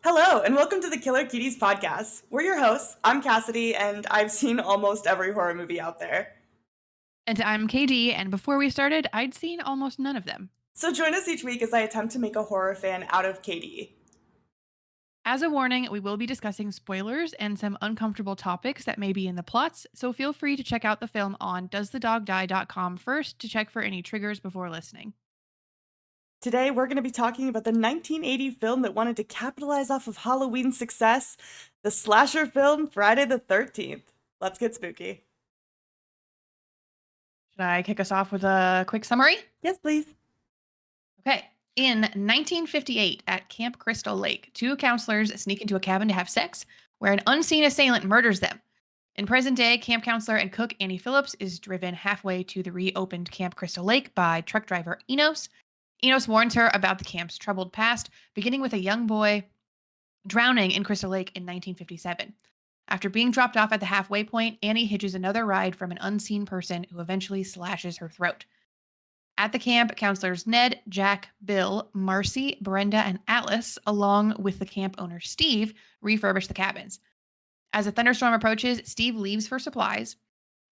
Hello, and welcome to the Killer Cuties podcast. We're your hosts. I'm Cassidy, and I've seen almost every horror movie out there. And I'm KD, and before we started, I'd seen almost none of them. So join us each week as I attempt to make a horror fan out of Katie. As a warning, we will be discussing spoilers and some uncomfortable topics that may be in the plots, so feel free to check out the film on doesthedogdie.com first to check for any triggers before listening. Today, we're going to be talking about the 1980 film that wanted to capitalize off of Halloween's success, the slasher film Friday the 13th. Let's get spooky. Should I kick us off with a quick summary? Yes, please. Okay. In 1958, at Camp Crystal Lake, two counselors sneak into a cabin to have sex, where an unseen assailant murders them. In present day, camp counselor and cook Annie Phillips is driven halfway to the reopened Camp Crystal Lake by truck driver Enos. Enos warns her about the camp's troubled past, beginning with a young boy drowning in Crystal Lake in 1957. After being dropped off at the halfway point, Annie hitches another ride from an unseen person who eventually slashes her throat. At the camp, counselors Ned, Jack, Bill, Marcy, Brenda, and Alice, along with the camp owner Steve, refurbish the cabins. As a thunderstorm approaches, Steve leaves for supplies.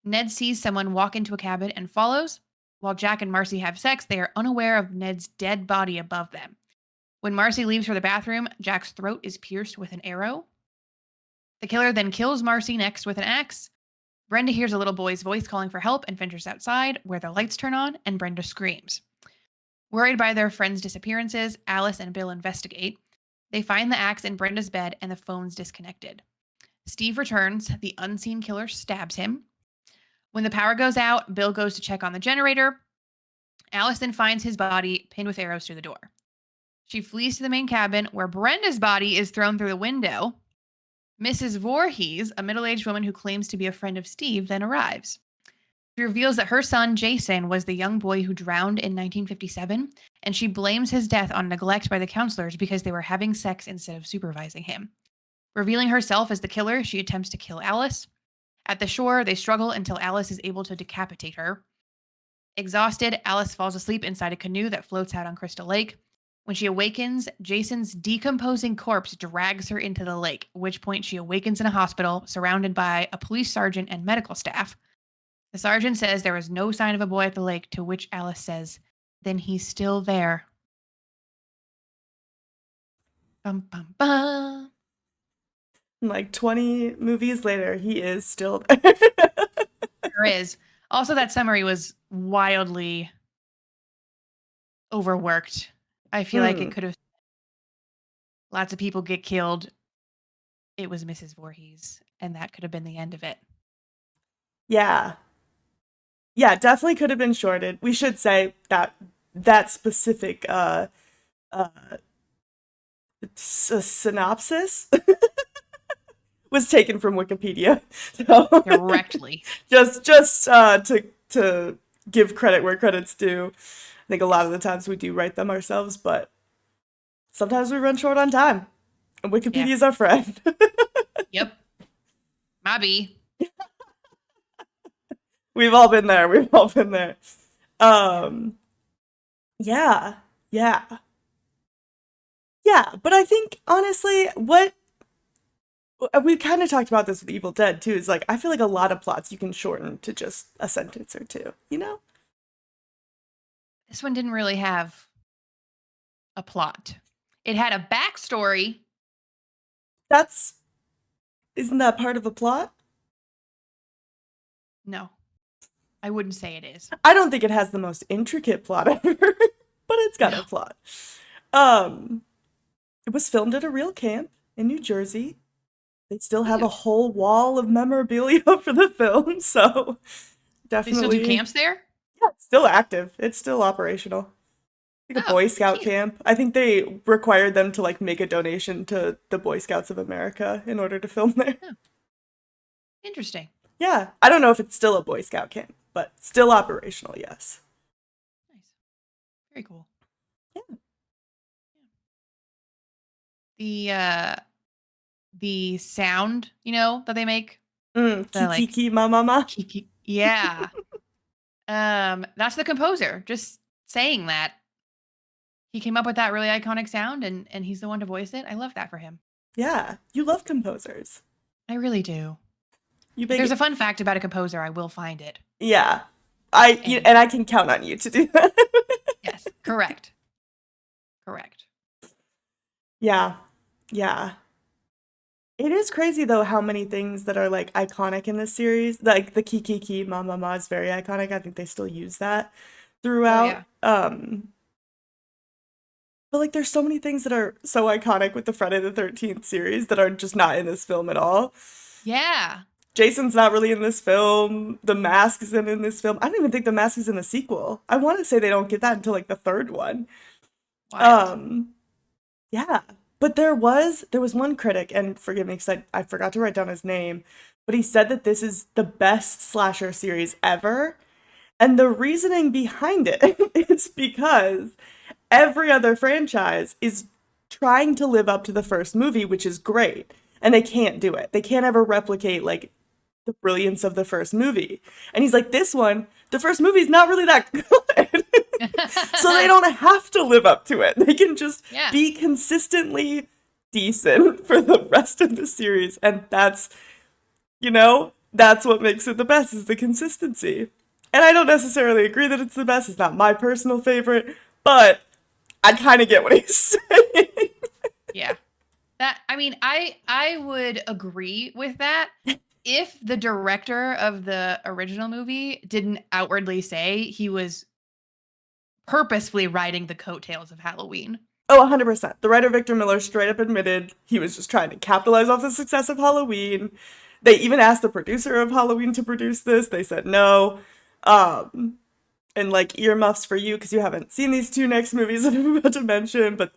Ned sees someone walk into a cabin and follows. While Jack and Marcy have sex, they are unaware of Ned's dead body above them. When Marcy leaves for the bathroom, Jack's throat is pierced with an arrow. The killer then kills Marcy next with an axe. Brenda hears a little boy's voice calling for help and ventures outside, where the lights turn on and Brenda screams. Worried by their friends' disappearances, Alice and Bill investigate. They find the axe in Brenda's bed and the phone's disconnected. Steve returns. The unseen killer stabs him. When the power goes out, Bill goes to check on the generator. Alice then finds his body pinned with arrows through the door. She flees to the main cabin, where Brenda's body is thrown through the window. Mrs. Voorhees, a middle-aged woman who claims to be a friend of Steve, then arrives. She reveals that her son, Jason, was the young boy who drowned in 1957, and she blames his death on neglect by the counselors because they were having sex instead of supervising him. Revealing herself as the killer, she attempts to kill Alice. At the shore, they struggle until Alice is able to decapitate her. Exhausted, Alice falls asleep inside a canoe that floats out on Crystal Lake. When she awakens, Jason's decomposing corpse drags her into the lake, at which point she awakens in a hospital surrounded by a police sergeant and medical staff. The sergeant says there is no sign of a boy at the lake, to which Alice says, "Then he's still there." Bum, bum, bum. Like 20 movies later, he is still there. There is. Also, that summary was wildly overworked. I feel like it could have. Lots of people get killed. It was Mrs. Voorhees, and that could have been the end of it. Yeah. Yeah, definitely could have been shorted. We should say that specific synopsis was taken from Wikipedia. So Directly. just to give credit where credit's due. I think a lot of the times we do write them ourselves, but sometimes we run short on time. And Wikipedia's our friend. Yep. Maybe. We've all been there. We've all been there. Yeah. Yeah. Yeah, but I think honestly, what we kind of talked about this with Evil Dead too, is like I feel like a lot of plots you can shorten to just a sentence or two, you know? This one didn't really have a plot. It had a backstory. Isn't that part of a plot? No, I wouldn't say it is. I don't think it has the most intricate plot ever, but it's got a plot. It was filmed at a real camp in New Jersey. They still have a whole wall of memorabilia for the film, so definitely. They still do camps there? Yeah, it's still active. It's still operational. Like a Boy Scout camp. I think they required them to like make a donation to the Boy Scouts of America in order to film there. Oh. Interesting. Yeah, I don't know if it's still a Boy Scout camp, but still operational, yes. Nice. Very cool. Yeah. The sound, that they make. Kiki mama. Kiki. Yeah. That's the composer. Just saying that. he came up with that really iconic sound, and he's the one to voice it. I love that for him. Yeah, you love composers. I really do. You If there's big a fun fact about a composer, I will find it. yeah. And And I can count on you to do that. yes, correct. Correct. Yeah. Yeah. It is crazy though how many things that are like iconic in this series, like the Kiki Ki Ma Ma Ma is very iconic. I think they still use that Oh throughout. yeah. But like there's so many things that are so iconic with the Friday the 13th series that are just not in this film at all. Yeah. Jason's not really in this film. The Mask isn't in this film. I don't even think the Mask is in the sequel. I want to say they don't get that until like the third one. Wild. Um, yeah. But there was one critic, and forgive me because I forgot to write down his name, but he said that this is the best slasher series ever. And the reasoning behind it is because every other franchise is trying to live up to the first movie, which is great. And they can't do it. They can't ever replicate like the brilliance of the first movie. And he's like, this one, the first movie's not really that good. So they don't have to live up to it. They can just Yeah. be consistently decent for the rest of the series. And that's what makes it the best is the consistency. And I don't necessarily agree that it's the best. It's not my personal favorite, but I kind of get what he's saying. Yeah. That I mean, I would agree with that if the director of the original movie didn't outwardly say he was purposefully riding the coattails of Halloween. Oh, 100%. The writer Victor Miller straight up admitted he was just trying to capitalize off the success of Halloween. They even asked the producer of Halloween to produce this. They said no. Um, and like earmuffs for you because you haven't seen these two next movies that I'm about to mention, but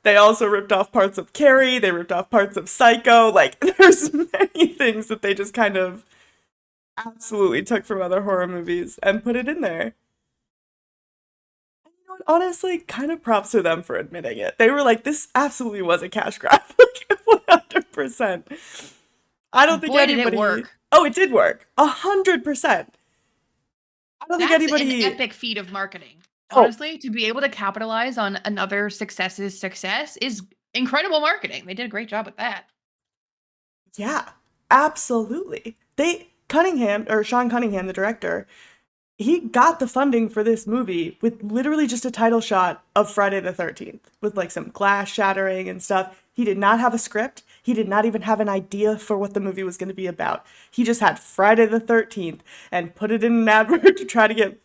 they also ripped off parts of Carrie, they ripped off parts of Psycho. Like, there's many things that they just kind of absolutely took from other horror movies and put it in there. Honestly, kind of props to them for admitting it. They were like, this absolutely was a cash grab. Like, 100%. I don't And think boy, did it anybody. work. Oh, it did work. 100%. I don't think That's an anybody. epic feat of marketing. Oh, Honestly, to be able to capitalize on another success's success is incredible marketing. They did a great job with that. yeah, absolutely. Cunningham, or Sean Cunningham, the director, he got the funding for this movie with literally just a title shot of Friday the 13th with like some glass shattering and stuff. He did not have a script. He did not even have an idea for what the movie was going to be about. He just had Friday the 13th and put it in an advert to try to get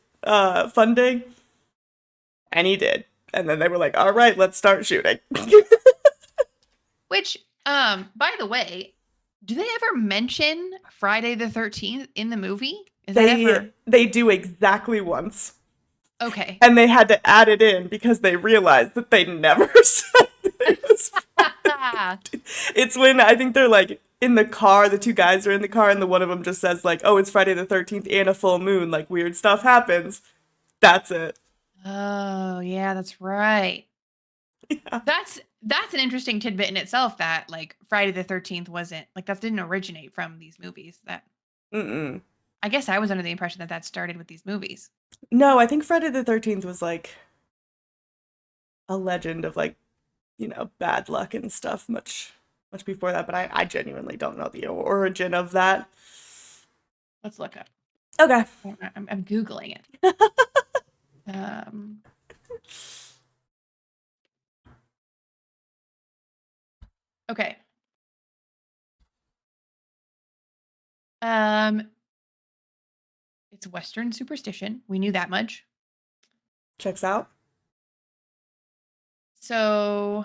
funding, and he did. And then they were like, all right, let's start shooting. Which, by the way, do they ever mention Friday the 13th in the movie? Is that ever they do exactly once. okay? And they had to add it in because they realized that they never said that it was. It's when I think they're like in the car, the two guys are in the car, and the one of them just says like, "Oh, it's Friday the 13th and a full moon. Like weird stuff happens." That's it. Oh, yeah, that's right. Yeah. That's an interesting tidbit in itself that like Friday the 13th wasn't like that didn't originate from these movies. That Mm-mm. I guess I was under the impression that that started with these movies. No, I think Friday the 13th was like a legend of like bad luck and stuff much before that. But I genuinely don't know the origin of that. Let's look up. Okay. I'm googling it. Um, okay. Um, it's Western superstition. We knew that much. Checks out. So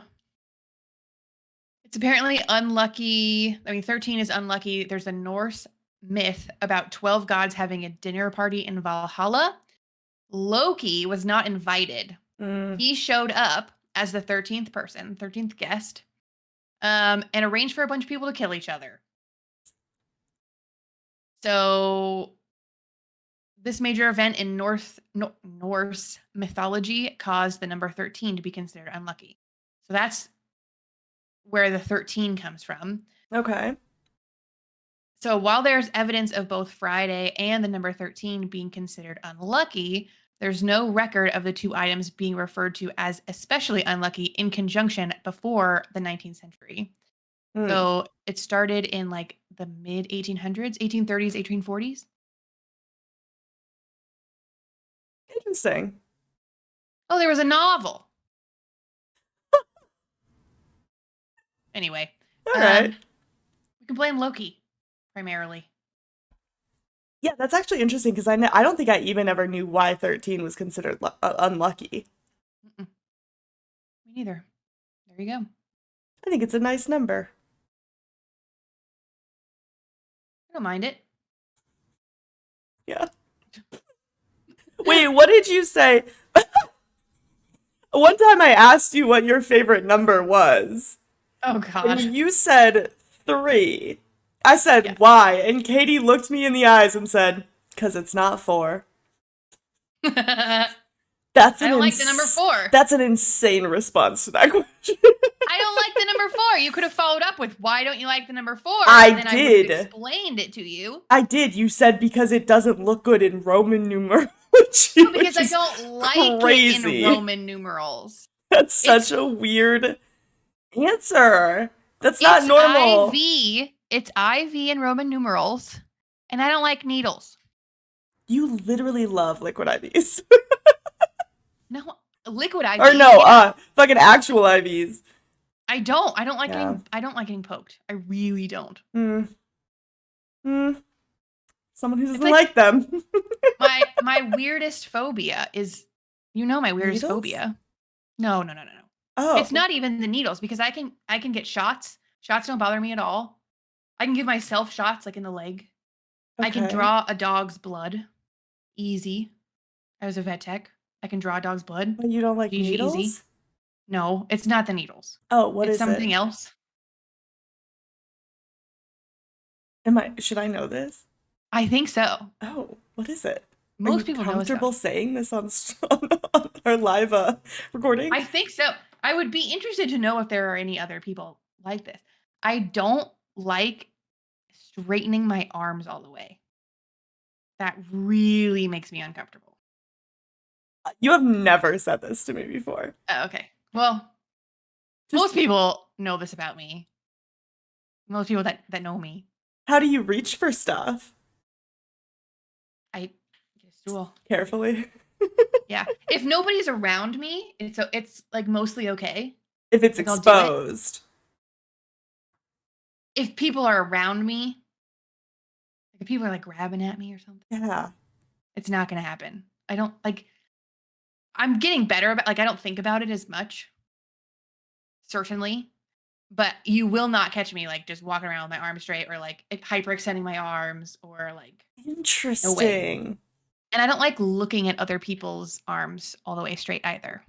it's apparently unlucky. I mean, 13 is unlucky. There's a Norse myth about 12 gods having a dinner party in Valhalla. Loki was not invited. Mm. He showed up as the 13th person, 13th guest, and arranged for a bunch of people to kill each other. So this major event in Norse mythology caused the number 13 to be considered unlucky. So that's where the 13 comes from. Okay. So while there's evidence of both Friday and the number 13 being considered unlucky, There's no record of the two items being referred to as especially unlucky in conjunction before the 19th century. Hmm. So it started in like the mid 1800s, 1830s, 1840s. Interesting. Oh, there was a novel. Anyway, All right. we can blame Loki primarily. Yeah, that's actually interesting because I don't think I even ever knew why 13 was considered unlucky. Mm-mm, me neither. There you go. I think it's a nice number. I don't mind it. Yeah. Wait, what did you say? One time I asked you what your favorite number was, Oh and God. you said 3. I Yeah. said, why? And Katie looked me in the eyes and said, because it's not 4. I That's don't like the number 4. that's an insane response to that question. I don't like the number 4. You could have followed up with why don't you like the number 4? And I then I would have did. explained it to you. I did. You said because it doesn't look good in Roman numerals, No, because which I is don't like it in crazy. Roman numerals. That's such It's a weird answer. That's not it's normal. IV. It's IV in Roman numerals. And I don't like needles. You literally love liquid IVs. No, liquid Or IVs. no, Yeah. fucking actual IVs. I don't. Yeah. I don't like getting poked. I really don't. Hmm. Hmm. Someone who It's doesn't like like them. my weirdest phobia is my weirdest Needles? phobia. No, no, no, no, no. It's Oh, not even the needles because I can get shots. Shots don't bother me at all. I can give myself shots like in the leg. I can okay. draw a dog's blood. Easy. I was a vet tech. I can draw a dog's blood. But you don't like GG easy. needles? No, it's not the needles. Oh, what It's is it? something else. Should I know this? I think so. Oh, what is it? Are you Most people know this about comfortable me. saying this on our live recording? I think so. I would be interested to know if there are any other people like this. I don't like straightening my arms all the way. That really makes me uncomfortable. You have never said this to me before. Oh, okay. Well, Just most people know this about me. Most people that know me. how do you reach for stuff? I get a stool. Carefully. Yeah. If nobody's around me, it's like mostly okay. If it's Like I'll do it. exposed. If people are around me, like if people are like grabbing at me or something, Yeah. it's not gonna happen. I don't like I'm getting better about like I don't think about it as much, certainly. But you will not catch me like just walking around with my arms straight or like hyperextending my arms or like no way. Interesting. And I don't like looking at other people's arms all the way straight either.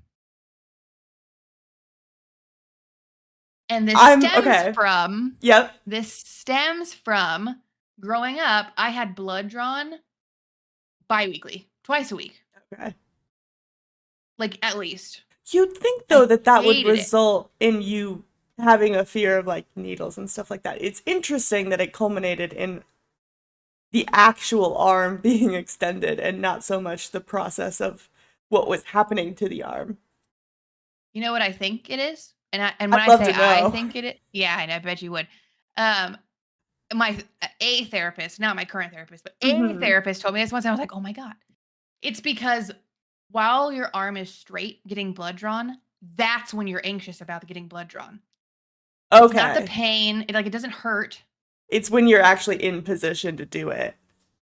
And I'm okay. Yep. this stems from growing up, I had blood drawn biweekly, twice a week, Okay. like at least. You'd think though I that that would hated it. result in you having a fear of like needles and stuff like that. It's interesting that it culminated in the actual arm being extended and not so much the process of what was happening to the arm. You know what I think it is? And when I'd I love say to I know. think it, yeah, and I bet you would. Um, my a therapist, not my current therapist, but a Hmm. therapist told me this once. And I was like, oh my god, it's because while your arm is straight, getting blood drawn, that's when you're anxious about getting blood drawn. It's not the Okay. pain. It doesn't hurt, It's when you're actually in position to do it.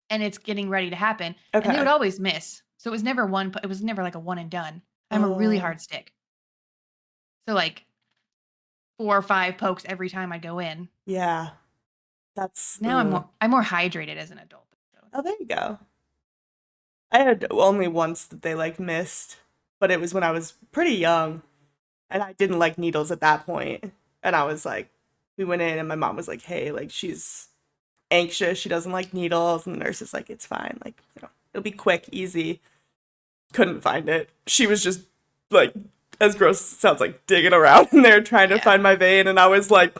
and it's getting ready to happen. And they would Okay. always miss. So it was never one. It was never like a one and done. I'm a really Oh, hard stick. So like 4 or 5 pokes every time I go in. yeah. That's Now I'm more hydrated as an adult. So oh, there you go. I had only once that they like missed, but it was when I was pretty young and I didn't like needles at that point. And I was like, we went in and my mom was like, hey, like she's anxious. She doesn't like needles. And the nurse is like, it's fine. Like, it'll be quick, easy. Couldn't find it. She was just like, as gross as it sounds, like digging around in there trying to yeah. find my vein. And I was like,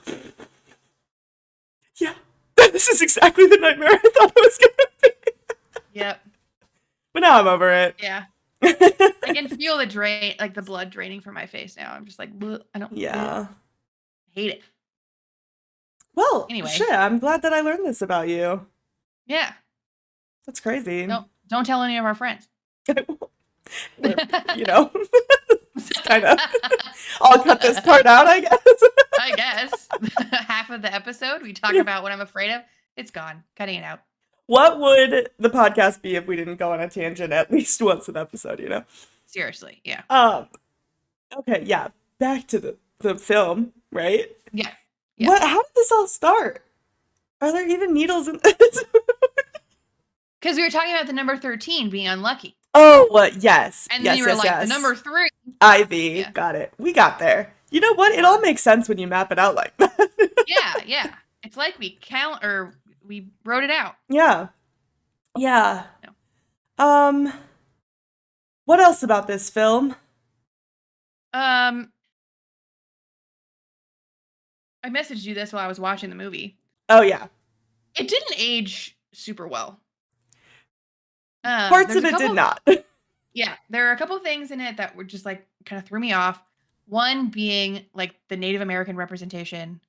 yeah, this is exactly the nightmare I thought it was going to be. Yep. But now I'm over it. Yeah. I can feel the drain, like the blood draining from my face now. I'm just like, "Bleh, I don't Yeah. hate it. Well, Anyway, shit, I'm glad that I learned this about you. yeah. That's crazy. Don't tell any of our friends. We're, you know, it's kind of, I'll cut this part out, I guess. I guess half of the episode we talk Yeah. about what I'm afraid of. It's gone. Cutting it out. What would the podcast be if we didn't go on a tangent at least once an episode, you know? Seriously, yeah, Um, okay, yeah. Back to the film, right? yeah, yeah. How did this all start? Are there even needles in this? Because we were talking about the number 13 being unlucky, Oh, what? Yes. and then Yes, you were yes, like the yes. number 3. Ivy. Yeah, Got it. We got there. You know what? It all or makes sense when you map it out like that. yeah, yeah. It's like we count or we wrote it out. Yeah. Yeah. No. Um, what else about this film? Um, I messaged you this while I was watching the movie. Oh, yeah. It didn't age super well. Parts There's of a it did couple. not. Yeah, there are a couple things in it that were just like kind of threw me off. One being like the Native American representation,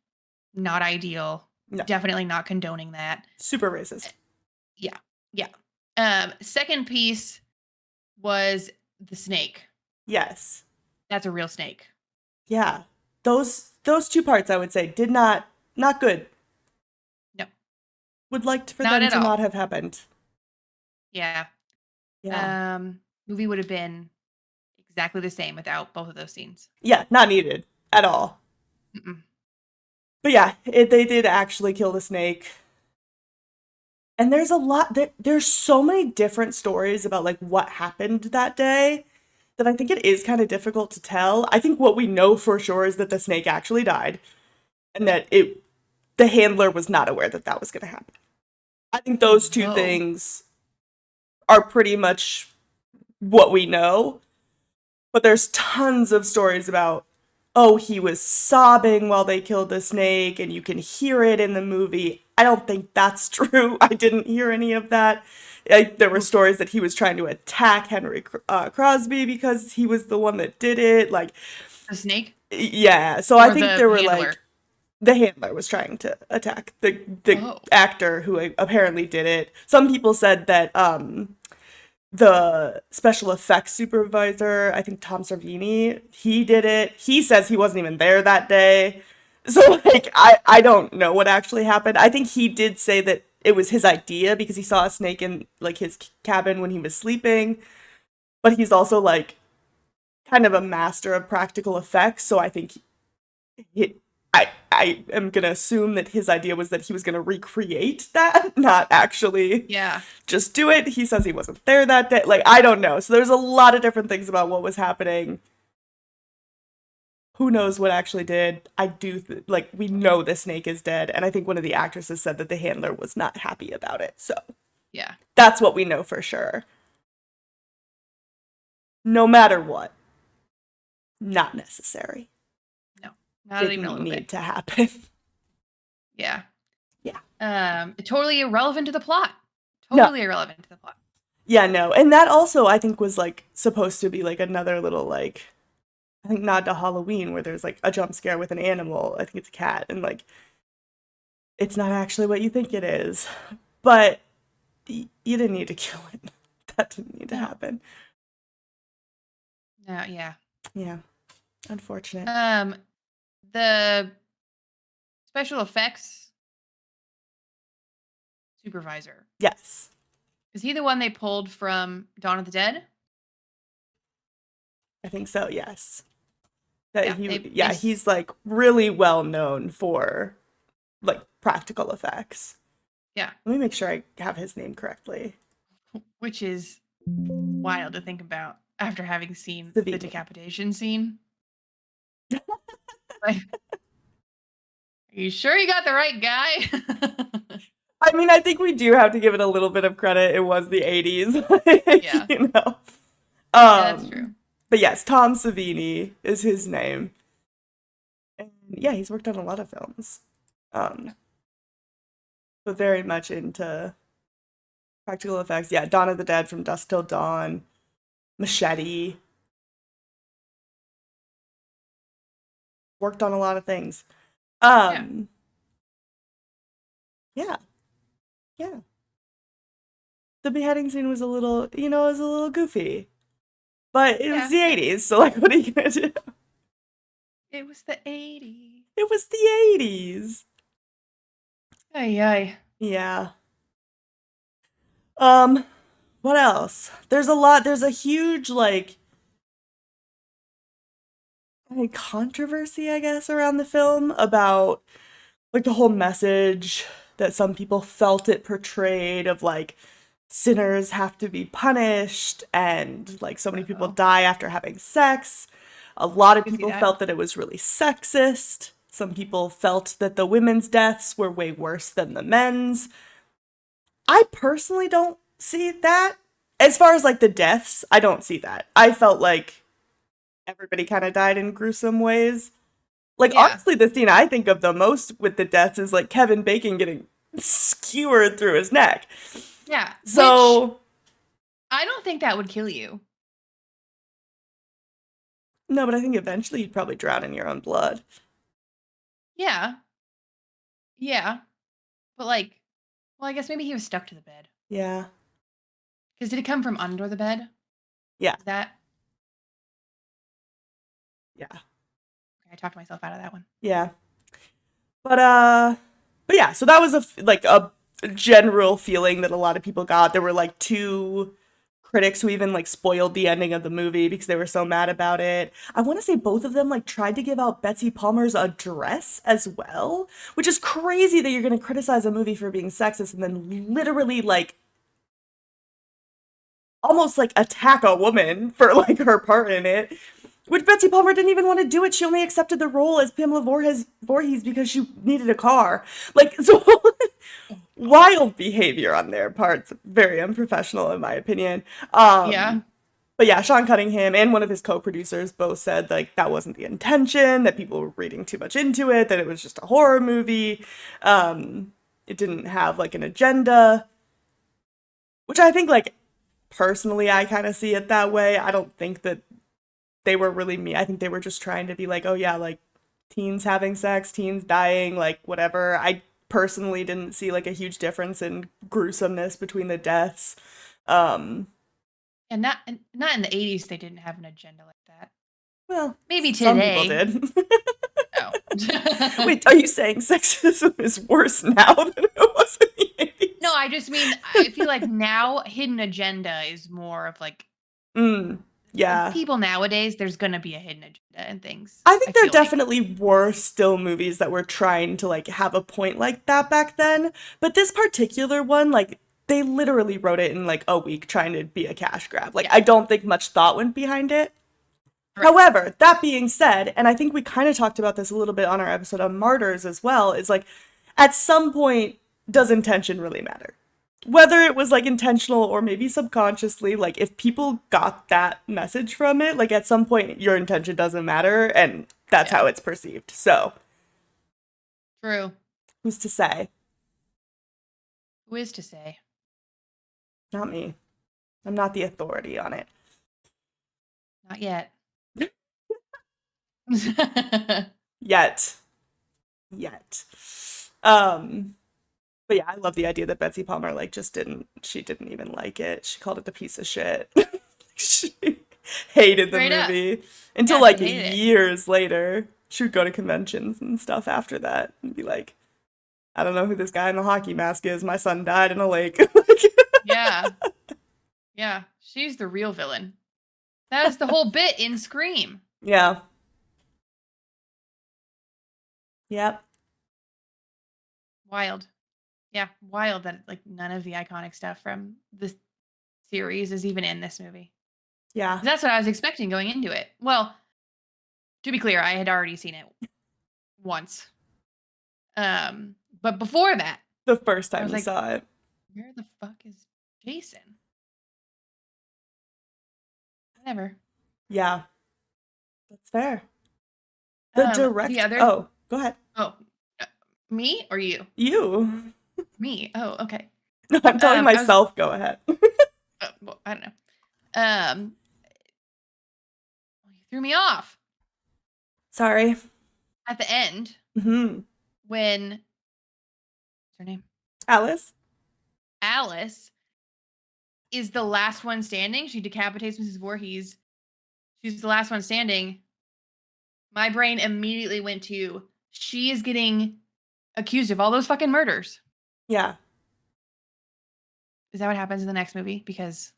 not ideal. No. Definitely not condoning that. Super racist. Yeah, yeah. Second piece was the snake. Yes. That's a real snake. Yeah. Those two parts I would say did not good. No, Would like for not them at to all. not have happened. Yeah. Yeah. Movie would have been exactly the same without both of those scenes. Yeah, not needed at all. Mm-mm. But yeah, they did actually kill the snake. And there's a lot that there's so many different stories about like what happened that day that I think it is kind of difficult to tell. I think what we know for sure is that the snake actually died and that it the handler was not aware that that was going to happen. I think Oh those two no. things are pretty much what we know. But there's tons of stories about, oh, he was sobbing while they killed the snake, and you can hear it in the movie. I don't think that's true. I didn't hear any of that. There were Oof. stories that he was trying to attack Henry Crosby because he was the one that did it. Like, The snake yeah. So I or think the there were handler? like the handler was trying to attack the Oh. actor who apparently did it. Some people said that the special effects supervisor, I think Tom Savini, he did it. He says he wasn't even there that day. So like I don't know what actually happened. I think he did say that it was his idea because he saw a snake in like his cabin when he was sleeping, but he's also like kind of a master of practical effects, so I think he, I am going to assume that his idea was that he was going to recreate that, not actually Yeah. just do it. He says he wasn't there that day. Like, I don't know. So there's a lot of different things about what was happening. Who knows what actually did? I do, like, we know the snake is dead. And I think one of the actresses said that the handler was not happy about it. So Yeah. that's what we know for sure. No matter what, not necessary. No. Not even a Didn't little bit. need to happen. Yeah. Yeah. Totally irrelevant to the plot. No. Totally irrelevant to the plot. Yeah, no. And that also, I think, was, like, supposed to be, like, another little, like, I think nod to Halloween where there's, like, a jump scare with an animal. I think it's a cat. And, like, it's not actually what you think it is. But you didn't need to kill it. That didn't need to No. happen. No, yeah. Yeah. Unfortunate. The special effects supervisor. Yes. Is he the one they pulled from Dawn of the Dead? I think so, yes. That Yeah, he's like really well known for like practical effects. Yeah. Let me make sure I have his name correctly. Which is wild to think about after having seen the Savini. decapitation scene. Like, are you sure you got the right guy? I mean, I think we do have to give it a little bit of credit. It was the 80s. Yeah. You know. Yeah, that's true. But yes, Tom Savini is his name. And yeah, he's worked on a lot of films. But very much into practical effects. Yeah, Dawn of the Dead, From Dusk Till Dawn. Machete. Worked on a lot of things. Yeah. Um, yeah, yeah. The beheading scene was a little, it was a little goofy. But it was Yeah. the 80s, so like, what are you gonna do? It was the 80s. It was the 80s. Ay, ay. Yeah. Um, what else? There's a huge, like controversy, I guess, around the film about like the whole message that some people felt it portrayed of like sinners have to be punished and like so many people Uh-oh. die after having sex. A lot I of can see people that. felt that it was really sexist. Some people felt that the women's deaths were way worse than the men's. I personally don't see that. As far as like the deaths, I don't see that. I felt like everybody kind of died in gruesome ways. Like Yeah. honestly, the scene I think of the most with the deaths is like Kevin Bacon getting skewered through his neck. Yeah. Which So I don't think that would kill you. no, but I think eventually you'd probably drown in your own blood. Yeah. Yeah. But like, well, I guess maybe he was stuck to the bed. Yeah. Because did it come from under the bed? Yeah. Is that? Yeah. I talked myself out of that one. Yeah. But but yeah, so that was like a general feeling that a lot of people got. There were like two critics who even like spoiled the ending of the movie because they were so mad about it. I want to say both of them like tried to give out Betsy Palmer's address as well, which is crazy that you're going to criticize a movie for being sexist and then literally like almost like attack a woman for like her part in it. Which Betsy Palmer didn't even want to do it. She only accepted the role as Pamela Voorhees because she needed a car. Like, so wild behavior on their parts. Very unprofessional, in my opinion. Yeah. But yeah, Sean Cunningham and one of his co-producers both said like that wasn't the intention, that people were reading too much into it, that it was just a horror movie. It didn't have like an agenda, which I think like personally I kind of see it that way. I don't think that they were really me. I think they were just trying to be like, oh yeah, like teens having sex, teens dying, like whatever. I personally didn't see like a huge difference in gruesomeness between the deaths. Um, And not in the 80s they didn't have an agenda like that. well, Maybe some people today. did. Oh. Wait, are you saying sexism is worse now than it was in the No, 80s? I just mean I feel like now hidden agenda is more of like Mm, yeah. people nowadays there's going to be a hidden agenda and things. I I think there feel like. definitely were still movies that were trying to like have a point like that back then, but this particular one, like they literally wrote it in like a week trying to be a cash grab. Like Yeah. I don't think much thought went behind it. Right. However, that being said, and I think we kind of talked about this a little bit on our episode on Martyrs as well, is like at some point does intention really matter? Whether it was like intentional or maybe subconsciously, like if people got that message from it, like at some point your intention doesn't matter and that's Yeah. how it's perceived. So, True. who's to say? Who is to say? Not me. I'm not the authority on it. Not yet. Yet. Yet. Um, but yeah, I love the idea that Betsy Palmer like just didn't even like it. She called it a piece of shit. She hated the Straight up. movie until Yeah, she like hated it. years later. She would go to conventions and stuff after that and be like, I don't know who this guy in the hockey mask is. My son died in a lake. Yeah. Yeah. She's the real villain. That is the whole bit in Scream. Yeah. Yep. Wild. Yeah, wild that like none of the iconic stuff from this series is even in this movie. Yeah. 'Cause that's what I was expecting going into it. Well, to be clear, I had already seen it once. But before that, The first I time was you like, saw it. where the fuck is Jason? Whatever. Yeah. That's fair. The The direct. other Oh, go ahead. oh, uh, me or you? You. Me. Oh, okay. No, I'm telling I was myself, go ahead. well, I don't know. Um, threw me off Sorry. at the end Hmm. when what's her name? Alice? Alice is the last one standing. She decapitates Mrs. Voorhees. She's the last one standing. My brain immediately went to she is getting accused of all those fucking murders. Yeah. Is that what happens in the next movie? Because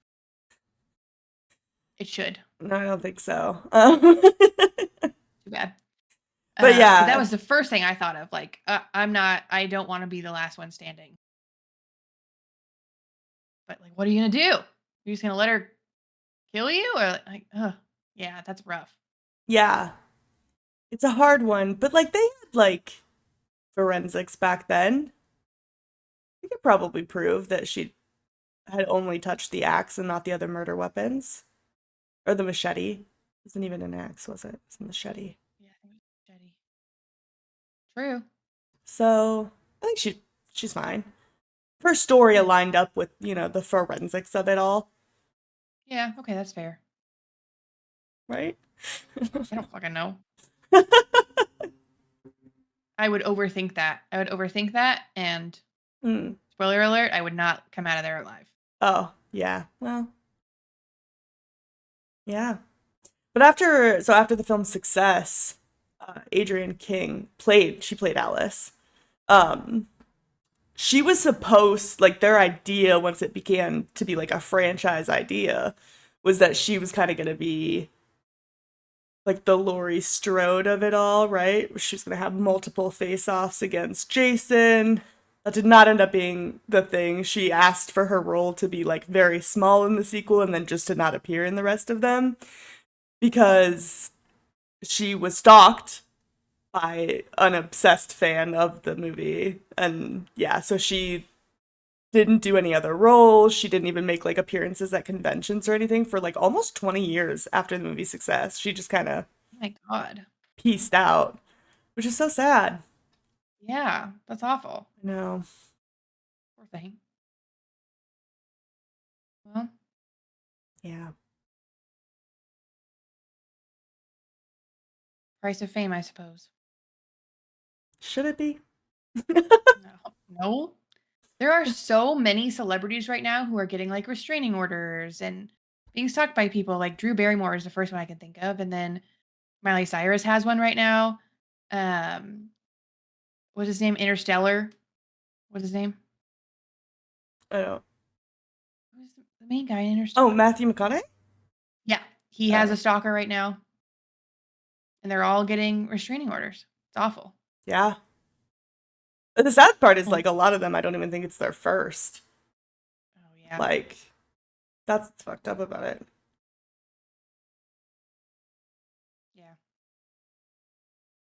it should. No, I don't think so. Too bad. But But that yeah. was the first thing I thought of. Like, I don't want to be the last one standing. But like, what are you gonna do? You're just gonna let her kill you, or like, yeah, that's rough. Yeah. It's a hard one, but like they had like forensics back then. You could probably prove that she had only touched the axe and not the other murder weapons. Or the machete. It wasn't even an axe, was it? It was a machete. Yeah, I think it was machete. True. So I think she's fine. Her story Yeah. aligned up with, the forensics of it all, Yeah. Okay, that's fair. right? I don't fucking know. I would overthink that. And Hmm. spoiler alert, I would not come out of there alive. Oh, yeah. Well, yeah. But after the film's success, Adrienne King played Alice. Um, she was supposed, like, their idea once it began to be like a franchise idea was that she was kind of going to be like the Laurie Strode of it all, right? She was going to have multiple face-offs against Jason. That did not end up being the thing. She asked for her role to be like very small in the sequel and then just to not appear in the rest of them because she was stalked by an obsessed fan of the movie. And yeah, so she didn't do any other roles. She didn't even make like appearances at conventions or anything for like almost 20 years after the movie's success. She just kind of Oh my God. pieced out, which is so sad. Yeah, that's awful. I know. Poor thing. Well, Yeah. price of fame, I suppose. Should it be? No. No. There are so many celebrities right now who are getting like restraining orders and being stalked by people. Like Drew Barrymore is the first one I can think of, and then Miley Cyrus has one right now. Um, what's his name? Interstellar. What's his name? I don't. Who's the main guy in Oh, Interstellar? Matthew McConaughey? Yeah, he has a Oh, stalker right now, and they're all getting restraining orders. It's awful. yeah. But the sad part is Well, like a lot of them I don't even think it's their first. oh yeah, Like that's what's fucked up about it. yeah.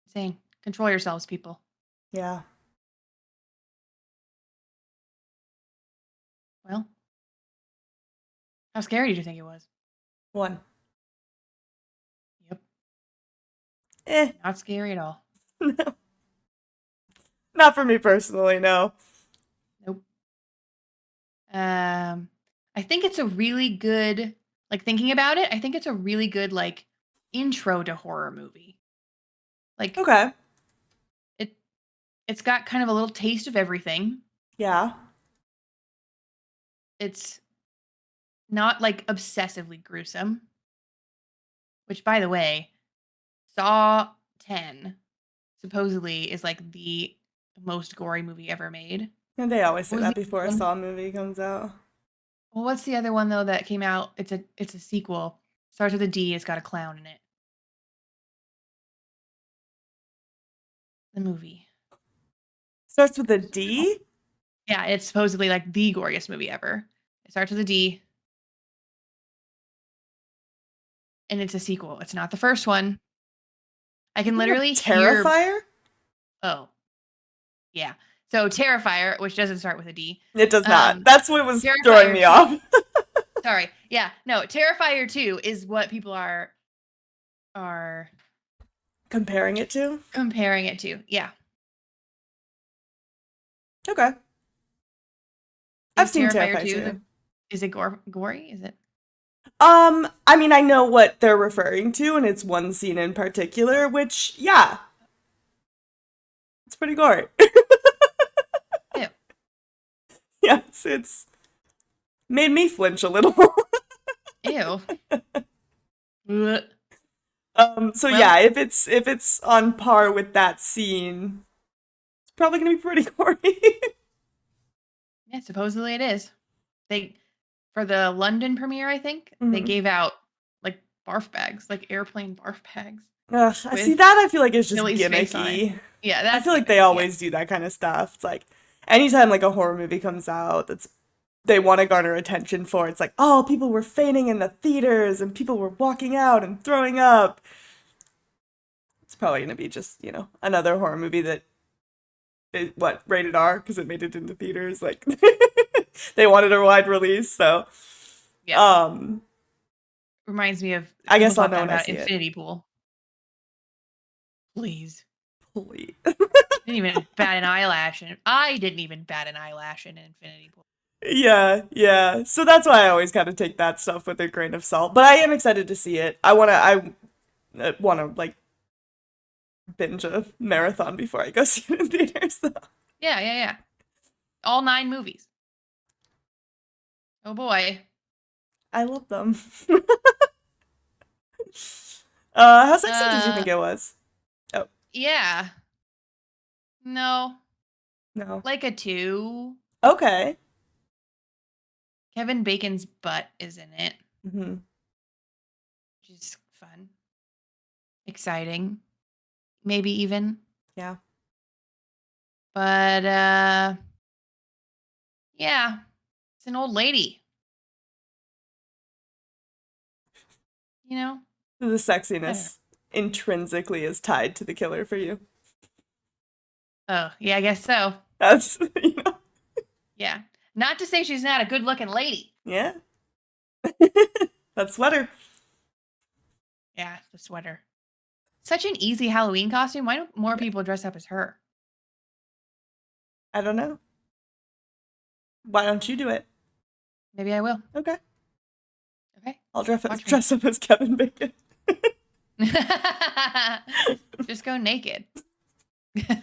Insane. Control yourselves, people. Yeah. Well, how scary did you think it was? One. Yep, Eh. not scary at all. No. Not for me personally, no. Nope. I think it's a really good, like thinking about it, I think it's a really good like intro to horror movie. Like Okay. it it's got kind of a little taste of everything. Yeah. It's not like obsessively gruesome, which by the way, Saw 10 supposedly is like the most gory movie ever made. And they always What say was that the before a other one? Saw movie comes out. Well, what's the other one though that came out? It's a sequel. Starts with a D, it's got a clown in it. The movie. Starts with a What's it called? D? Yeah, it's supposedly like the goriest movie ever. It starts with a D and it's a sequel. It's not the first one. I can Thinking of literally hear Terrifier? oh, yeah. So Terrifier, which doesn't start with a D. It does not. Um That's what was throwing Terrifier me 2. off. Sorry. Yeah. No, Terrifier 2 is what people are Comparing it to? comparing it to. Yeah. Okay. I've Is seen Terrifier Terrifier 2 too. is it gory? Is it? I mean, I know what they're referring to, and it's one scene in particular, which, yeah, it's pretty gory. Ew. Yeah, it's made me flinch a little. Ew. Blech. So Well, yeah, if it's on par with that scene, it's probably gonna be pretty gory. yeah, supposedly it is. They for the London premiere, I think, they Mhm. gave out like barf bags, like airplane barf bags Ugh, I see with that. I feel like it's just Billy's face on it. gimmicky. Yeah, I that's feel like they gimmicky. Yeah. always do that kind of stuff. It's like anytime like a horror movie comes out that's they want to garner attention for, it's like, oh, people were fainting in the theaters and people were walking out and throwing up. It's probably gonna be just, another horror movie that what, rated R because it made it into theaters. Like they wanted a wide release, so Yep. um Reminds me of I people guess I'll thought know that when I about see it. Infinity Pool. Please. Please. Didn't even bat an eyelash and I didn't even bat an eyelash in Infinity Pool. Yeah, yeah. So that's why I always kind of take that stuff with a grain of salt. But I am excited to see it. I wanna like binge a marathon before I go see it in theaters. Though. Yeah, yeah, yeah. All 9 movies. Oh boy. I love them. How sexy did you Uh think it was? Oh yeah. No. no. Like a 2. Okay. Kevin Bacon's butt is in it, Hmm. which is fun. Exciting. Maybe even. Yeah. But yeah. It's an old lady. You know? The I don't know. sexiness intrinsically is tied to the killer for you. Oh, yeah, I guess so. That's Yeah. Not to say she's not a good looking lady. yeah. That sweater. Yeah, the sweater. Such an easy Halloween costume. Why don't more Yeah. people dress up as her? I don't know. Why don't you do it? Maybe I will. Okay. Okay. I'll dress Watch me. dress up as Kevin Bacon. Just go naked.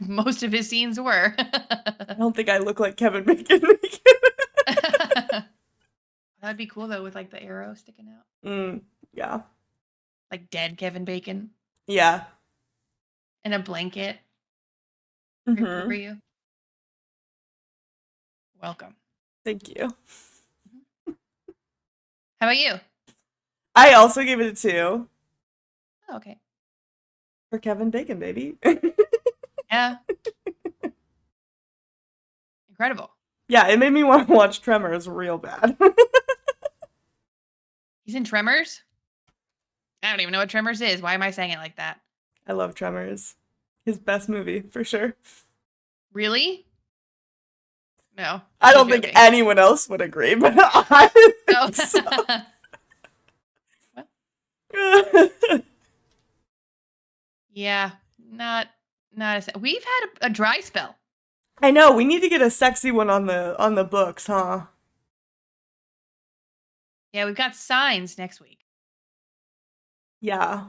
Most of his scenes were. I don't think I look like Kevin Bacon. That'd be cool though, with like the arrow sticking out, Yeah. like dead Kevin Bacon, Yeah. and a blanket draped over Hmm. you. Welcome. Thank you. Mhm. How about you? I also gave it a 2 Oh, okay. for Kevin Bacon, baby. Yeah. Incredible. Yeah, it made me want to watch Tremors real bad. He's in Tremors. I don't even know what Tremors is. Why am I saying it like that? I love Tremors. His best movie, for sure. Really? No, I you're don't think joking. anyone else would agree, but I Oh. think so. Well, yeah, we've had a dry spell. I know, we need to get a sexy one on the books, huh? Yeah, we've got Signs next week. Yeah.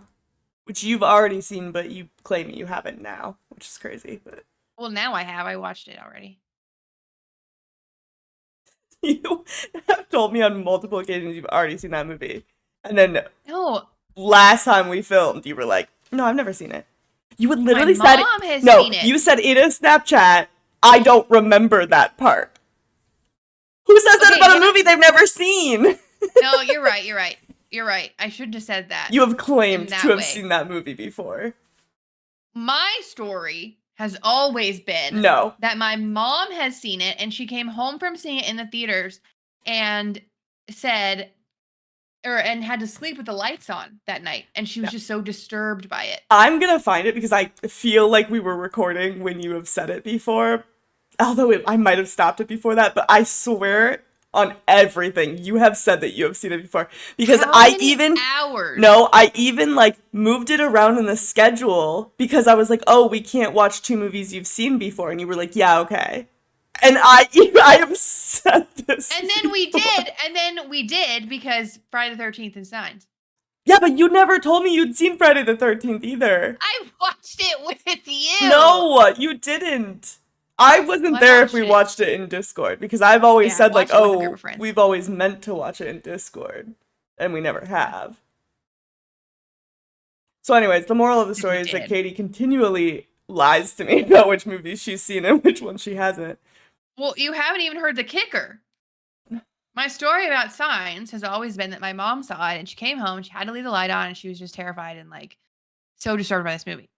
Which you've already seen, but you claim you haven't now, which is crazy. But Well, now I have. I watched it already. you have told me on multiple occasions you've already seen that movie. And then No, last time we filmed, you were like, no, I've never seen it. You would my literally said, mom has no, seen it. you said in a Snapchat, I don't remember that part. Who says that Okay, about a yeah. movie they've never seen? No, you're right. You're right. You're right. I shouldn't have said that You have claimed in to that have way. seen that movie before. My story has always been No. that my mom has seen it and she came home from seeing it in the theaters and said, and had to sleep with the lights on that night. And she was No. just so disturbed by it. I'm gonna find it because I feel like we were recording when you have said it before. Although I might have stopped it before that, but I swear on everything you have said that you have seen it before. Because How I many even hours? no, I even like moved it around in the schedule because I was like, oh, we can't watch 2 movies you've seen before, and you were like, yeah, okay. And I have said this before. And then we did because Friday the 13th and Signs. Yeah, but you never told me you'd seen Friday the 13th either. I watched it with you. No, you didn't. I wasn't Well, I there if watched we it. watched it in Discord because I've always Yeah, I said, like, watched it with a group oh, of friends. we've always meant to watch it in Discord, and we never Yeah, have. So, anyways, the moral of the because we story is that did. Katie continually lies to me about which movies she's seen and which ones she hasn't. Well, you haven't even heard the kicker. My story about Signs has always been that my mom saw it and she came home and she had to leave the light on and she was just terrified and like so disturbed by this movie.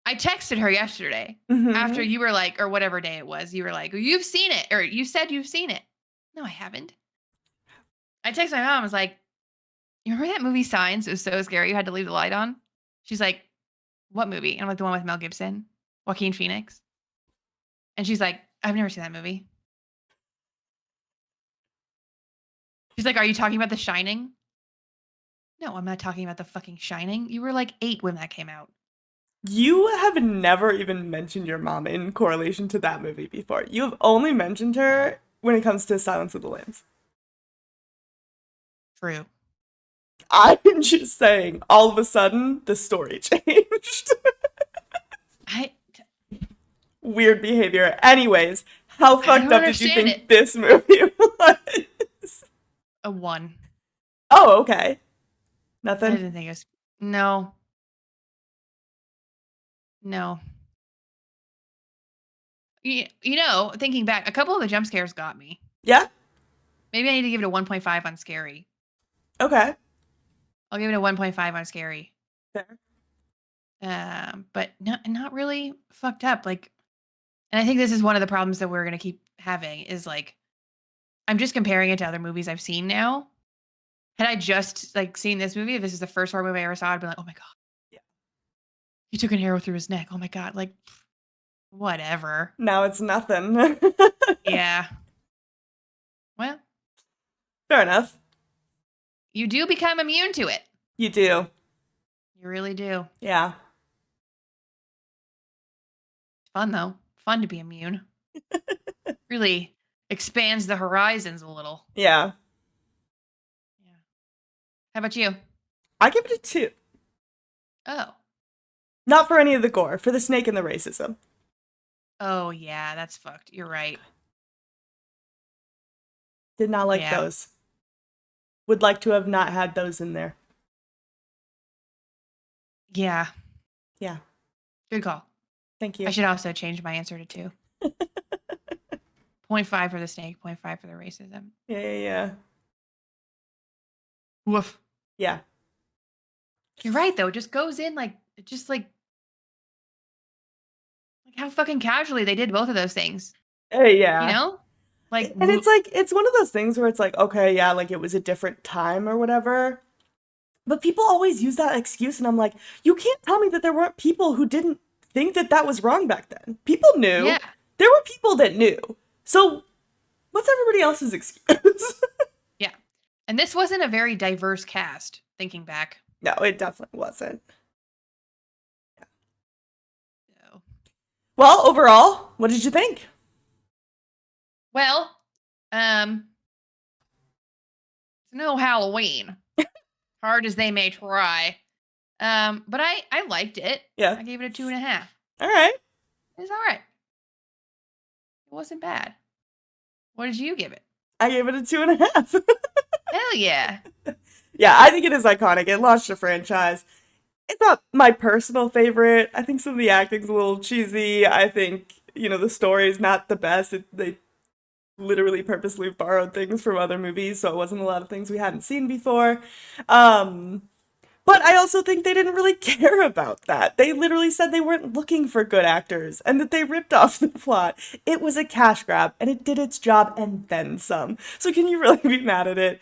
I texted her yesterday after Mm-hmm. you were like, or whatever day it was, you were like, you've seen it, or you said you've seen it. No, I haven't. I texted my mom, I was like, you remember that movie Signs? It was so scary. You had to leave the light on. She's like, what movie? And I'm like, the one with Mel Gibson, Joaquin Phoenix. And she's like, I've never seen that movie. She's like, are you talking about The Shining? No, I'm not talking about the fucking Shining. You were like 8 when that came out. You have never even mentioned your mom in correlation to that movie before. You have only mentioned her when it comes to Silence of the Lambs. True. I'm just saying, all of a sudden, the story changed. I Weird behavior. Anyways, how I fucked don't up did you understand it. think this movie was? A 1. Oh, okay. I Nothing? didn't think it was. No. No. You know, thinking back, a couple of the jump scares got me. Yeah? Maybe I need to give it a 1.5 on scary. Okay. I'll give it a 1.5 on scary. Fair. But not really fucked up. Like, and I think this is one of the problems that we're gonna keep having is like I'm just comparing it to other movies I've seen now. Had I just like seen this movie, if this is the first horror movie I ever saw, I'd be like, oh my god, Yeah. he took an arrow through his neck. Oh my god, like whatever. Now it's nothing. Yeah. Well, Fair enough. you do become immune to it. You do. You really do. Yeah. Fun though. Fun to be immune. Really expands the horizons a little. Yeah. Yeah. How about you? I give it a 2. Oh. Not for any of the gore, for the snake and the racism. Oh yeah, that's fucked. You're right. Did not like Yeah. those. Would like to have not had those in there. Yeah. Yeah. Good call. Thank I you. should also change my answer to 2. 0.5 for the snake, 0.5 for the racism. Yeah, yeah, yeah. Woof. Yeah. You're right though. It just goes in like it just like how fucking casually they did both of those things. You Yeah. know? Like And it's like, it's one of those things where it's like, okay, yeah, like it was a different time or whatever. But people always use that excuse, and I'm like, you can't tell me that there weren't people who didn't think that that was wrong back then. People yeah. knew. There were people that knew. So, what's everybody else's excuse? Yeah. And this wasn't a very diverse cast, thinking back. No, it definitely wasn't. So. Well, overall, what did you think? Well, it's no Halloween. Hard as they may try. But I liked it. Yeah. I gave it a 2.5. All right. It was all right. It wasn't bad. What did you give it? I gave it a 2.5. Hell yeah. Yeah, I think it is iconic. It launched a franchise. It's not my personal favorite. I think some of the acting's a little cheesy. I think, the story is not the best. They literally purposely borrowed things from other movies, so it wasn't a lot of things we hadn't seen before. But I also think they didn't really care about that. They literally said they weren't looking for good actors and that they ripped off the plot. It was a cash grab and it did its job and then some. So can you really be mad at it?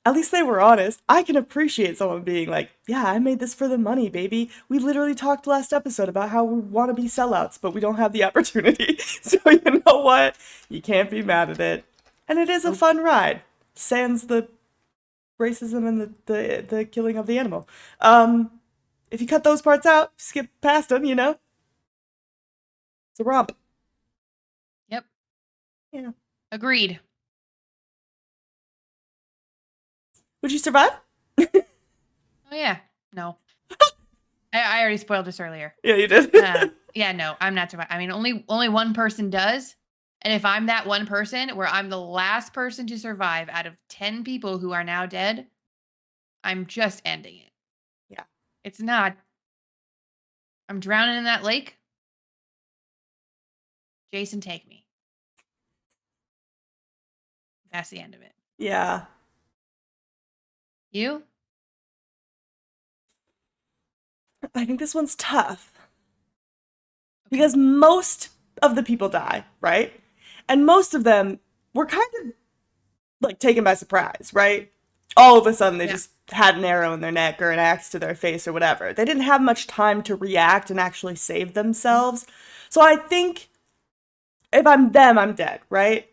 At least they were honest. I can appreciate someone being like, yeah, I made this for the money, baby. We literally talked last episode about how we want to be sellouts, but we don't have the opportunity. So you know what? You can't be mad at it. And it is a fun ride. Sans the racism and the killing of the animal. If you cut those parts out, skip past them, It's a romp. Yep. Yeah. Agreed. Would you survive? Oh yeah. No. I already spoiled this earlier. Yeah, you did. Yeah, no, I'm not surviving. I mean, only one person does. And if I'm that one person where I'm the last person to survive out of 10 people who are now dead, I'm just ending it. Yeah. It's not. I'm drowning in that lake. Jason, take me. That's the end of it. Yeah. You? I think this one's tough Okay. because most of the people die, right? And most of them were kind of like taken by surprise, right? All of a sudden they Yeah. just had an arrow in their neck or an axe to their face or whatever. They didn't have much time to react and actually save Mhm. themselves. So I think if I'm them, I'm dead, right?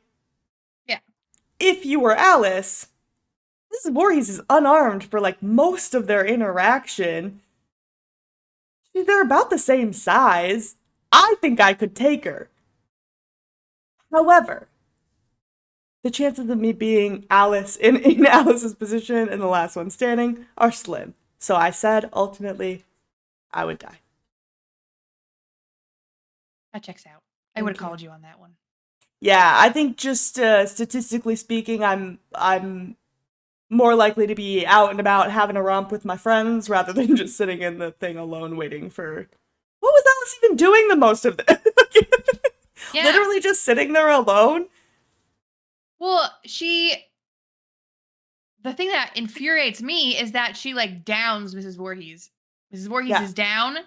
Yeah. If you were Alice, Mrs. Voorhees is unarmed for like most of their interaction. They're about the same size. I think I could take her. However, the chances of me being Alice in Alice's position and the last one standing are slim. So I said ultimately I would die. That checks out. I would have Thank you. called you on that one. Yeah, I think just statistically speaking, I'm more likely to be out and about having a romp with my friends rather than just sitting in the thing alone waiting for. What was Alice even doing the most of this? Yeah. Literally just sitting there alone. Well, the thing that infuriates me is that she like downs Mrs. Voorhees. Mrs. Voorhees Yeah, is down,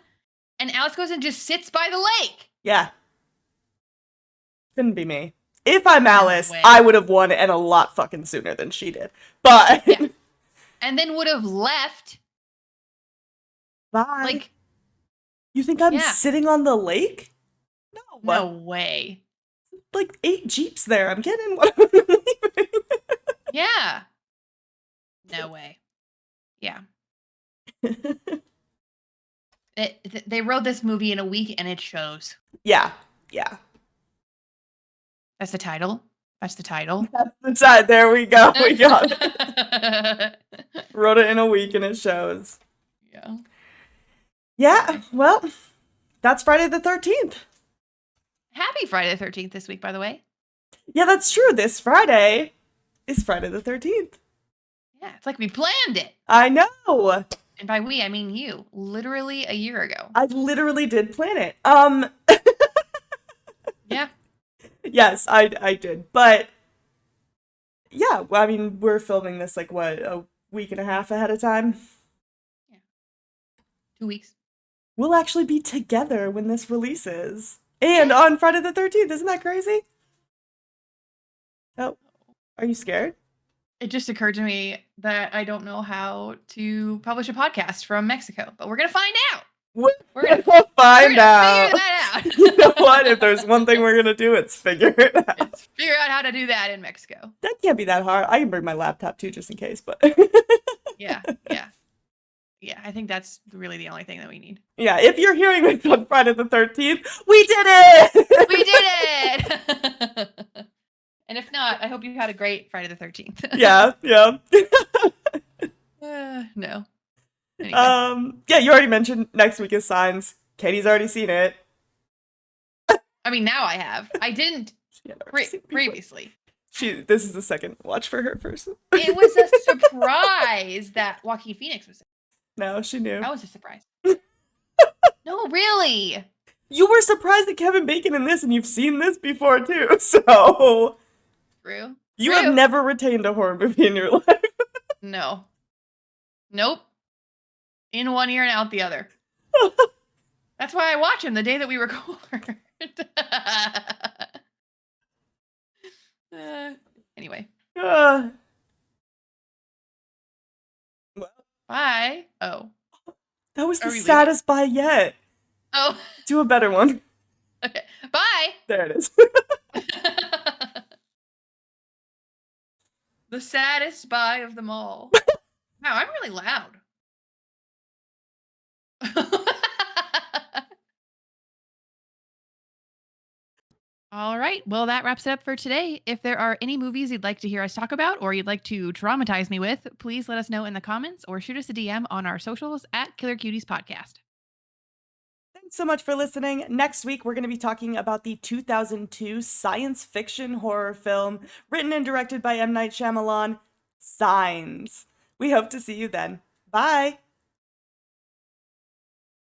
and Alice goes and just sits by the lake. yeah, couldn't be me. If I'm No Alice, I way. would have won and a lot fucking sooner than she did. But Yeah. And then would have left. bye. Like, You think I'm yeah. sitting on the lake? No, No way. like 8 jeeps there. I'm getting what I'm leaving. Yeah. No way. Yeah. They wrote this movie in a week and it shows. Yeah, yeah. That's the title. That's the title. That's the side. There we go. We got it. Wrote it in a week and it shows. Yeah. Yeah, Anyway. well, that's Friday the 13th. Happy Friday the 13th this week, by the way. Yeah, that's true. This Friday is Friday the 13th. Yeah, it's like we planned it. I know. And by we, I mean you. Literally a year ago. I literally did plan it. Yeah. Yes, I did. But yeah, well, I mean, we're filming this like what, a week and a half ahead of time. Yeah. 2 weeks. We'll actually be together when this releases. And Yeah. on Friday the 13th. Isn't that crazy? Oh, are you scared? It just occurred to me that I don't know how to publish a podcast from Mexico, but we're gonna find out. We'll We're gonna find figure out. that out. You know what? If there's one thing we're gonna do, it's figure it out. It's figure out how to do that in Mexico. That can't be that hard. I can bring my laptop too, just in case. But Yeah, yeah, yeah. I think that's really the only thing that we need. yeah, if you're hearing this on Friday the 13th, we did it. We did it. And if not, I hope you had a great Friday the 13th. Yeah, yeah. No. Anyway, Yeah, you already mentioned next week is Signs. Katie's already seen it. I mean, now I have. I didn't She had already seen it before. previously. This is the second watch for her first. It was a surprise that Joaquin Phoenix was in. No, she knew. That was a surprise. No, really. You were surprised at Kevin Bacon in this, and you've seen this before too. So True. you have never retained a horror movie in your life. No. Nope. In one ear and out the other. That's why I watch him the day that we record. Anyway. Well, Bye. Oh. that was the Are we leaving? saddest bye yet. Oh. Do a better one. Okay. Bye. There it is. The saddest bye of them all. Wow, I'm really loud. All right. Well, that wraps it up for today. If there are any movies you'd like to hear us talk about or you'd like to traumatize me with, please let us know in the comments or shoot us a DM on our socials at Killer Cuties Podcast. Thanks so much for listening. Next week, we're going to be talking about the 2002 science fiction horror film written and directed by M. Night Shyamalan, Signs. We hope to see you then. Bye.